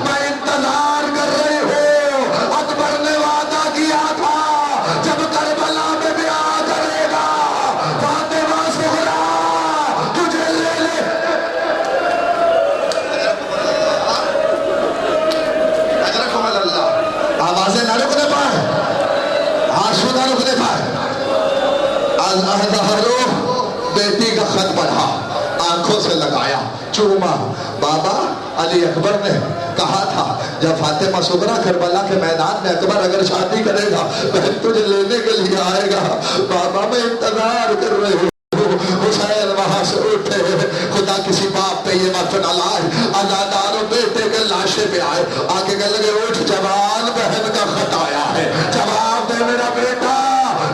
میں انتظار کر رہی ہوں، اکبر نے وعدہ کیا تھا جب کربلا میں بیعت کرے گا فاطمہ صغریٰ تجھے لے لے۔ اجرکم اللہ، آوازیں نہ رکنے پائے، آنسو نہ رکنے پائے۔ الازہرو، بیٹی کا خط پڑھا، آنکھوں سے لگایا، چوما۔ بابا، علی اکبر نے کہا تھا جب فاطمہ صغریٰ کربلا کے میدان میں اکبر اگر شادی کرے گا بہن تجھے لینے کے لیے آئے گا۔ بابا میں انتظار کر رہی ہوں۔ حسین وہاں سے اٹھے، خدا کسی باپ پہ یہ مت نہ لائے۔ عزادارو، بیٹے کے لاشے پہ آئے، آگے کہ لگے اٹھ جوان، بہن کا خط آیا ہے، جواب دے میرا بیٹا،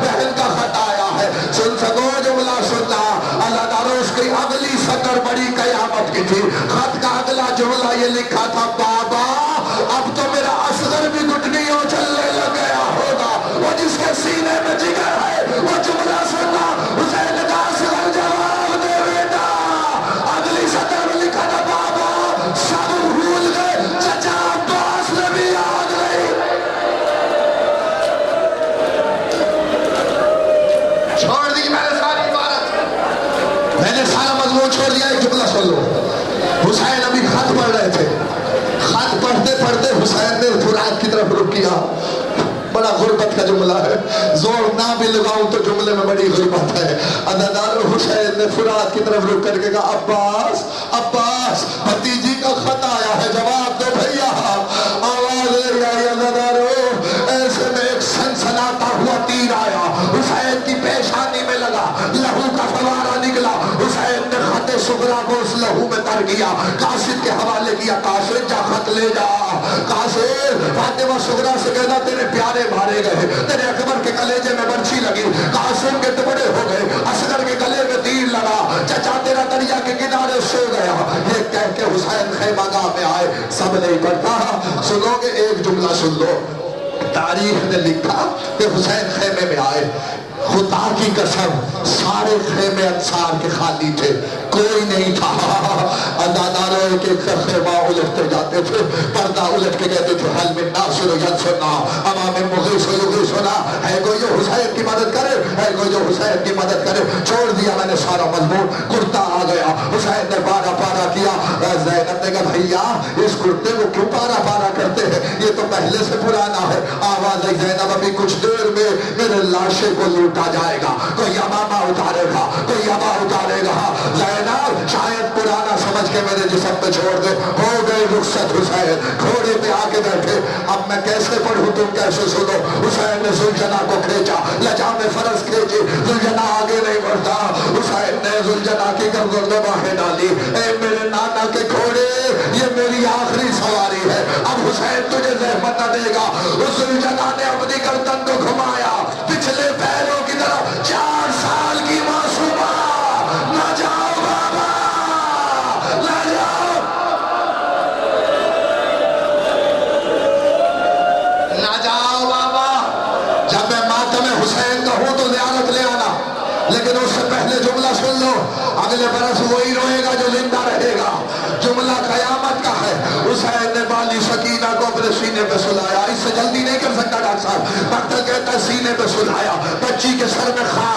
بہن کا خط آیا ہے۔ سن سکو جملہ سننا۔ عزادارو، اس کی اگلی سطر بڑی قیامت کی تھی۔ خط کا اگلا جملہ یہ لکھا تھا، بابا اب تو میرا اصغر بھی گھٹنیوں چلنے لگ گیا ہوگا، وہ جس کے سینے میں جگر ہے وہ جملہ سننا۔ حسین کا اصغر جواب دے بیٹا، اگلی سطر میں لکھا تھا، بابا سب بھول گئے، چچا عباس نے بھی یاد نہیں۔ چھوڑ دی میں نے ساری عبارت، میں نے سارا مضمون چھوڑ دیا، ایک جملہ سن لو۔ حسین ابھی خط پڑھ رہے تھے، خط پڑھتے پڑھتے حسین نے فرات کی طرف رخ کیا۔ بڑا غربت کا جملہ ہے، زور نہ بھی لگاؤں تو جملے میں بڑی غربت ہے۔ عزادار حسین نے فرات کی طرف رخ کر کے کہا، عباس، عباس، بھتیجی کا خط آیا ہے، جواب دو بھیا۔ آواز لے آئی عزادارو، ایسے میں ایک سنسناتا ہوا تیر آیا، حسین کی پیشانی میں لگا، لہو کا فوارہ نکلا۔ حسین نے خط صغریٰ کو اس لہو میں تر کیا، قاصد کے حوالے کیا، قاصد جا خط لے جا۔ قاصد فاطمہ صغریٰ سے کہنا تیرے پیارے مارے گئے، تیرے اکبر کے کلیجے میں برچھی لگی، قاسم کے ٹکڑے ہو گئے، اصغر کے گلے میں تیر لگا، چچا تیرا دریا کے کنارے سو گیا۔ یہ کہہ کے حسین خیمہ گاہ میں آئے۔ سب نہیں پڑھتا، سنو گے ایک جملہ سن لو۔ تاریخ نے لکھا کہ حسین خیمے میں آئے، خدا کی قسم سارے خیمے انصار کے خالی تھے، کوئی نہیں تھا۔ اداداروں کے خیمہ الٹتے جاتے تھے، پردہ الٹ کے کہتے تھے حل من ناصر ینصرنا امام مغیث یغیثنا، ہے کوئی جو حسین کی مدد کرے، ہے کوئی جو حسین کی مدد کرے۔ چھوڑ دیا میں نے سارا مضمون، کرتا آ گیا، حسین نے پارا پارا کیا۔ زینب نے کہا بھیا اس کرتے کو کیوں پارا پارا کرتے ہیں، یہ تو پہلے سے پرانا ہے۔ آواز آئی زینب ابھی کچھ دیر میں میرے لاشے کو لوٹا جائے گا، کوئی امامہ اتارے گا، کوئی ابا اتارے گا۔ زینب شاید پرانا سمجھ کے میرے جسم پہ چھوڑ دے۔ ہو گئے رخصت حسین، گھوڑے پہ آ کے بیٹھے۔ اب میں کیسے پڑھوں تم کیسے سنو؟ حسین نے زلجنا کو کھینچا، لجا میں فرض کھینچی، زلجنا آگے نہیں بڑھتا۔ حسین نے زلجنا کی گردن میں باہیں ڈالی، اے میرے نانا کے گھوڑے یہ میری آخری سواری ہے، اب حسین تجھے زحمت نہ دے گا۔ اس زلجنا نے اپنی گردن کو گھمایا پچھلے پیروں کی طرف، 4 سال کی معصومہ، نہ جاؤ بابا نہ جاؤ، نہ جاؤ بابا۔ جب میں ماتم حسین کا ہوں تو زیارت لے آنا، لیکن اس سے پہلے جملہ سن لو، اگلے برس وہی روئے گا جو زندہ رہے گا۔ جملہ قیامت کا ہے۔ حسین نے بالی سکینہ کو اپنے سینے پہ سلایا، اس سے جلدی نہیں کر سکتا ڈاکٹر صاحب، ڈاکٹر کہتا ہے سینے پہ سلایا، بچی کے سر میں خاک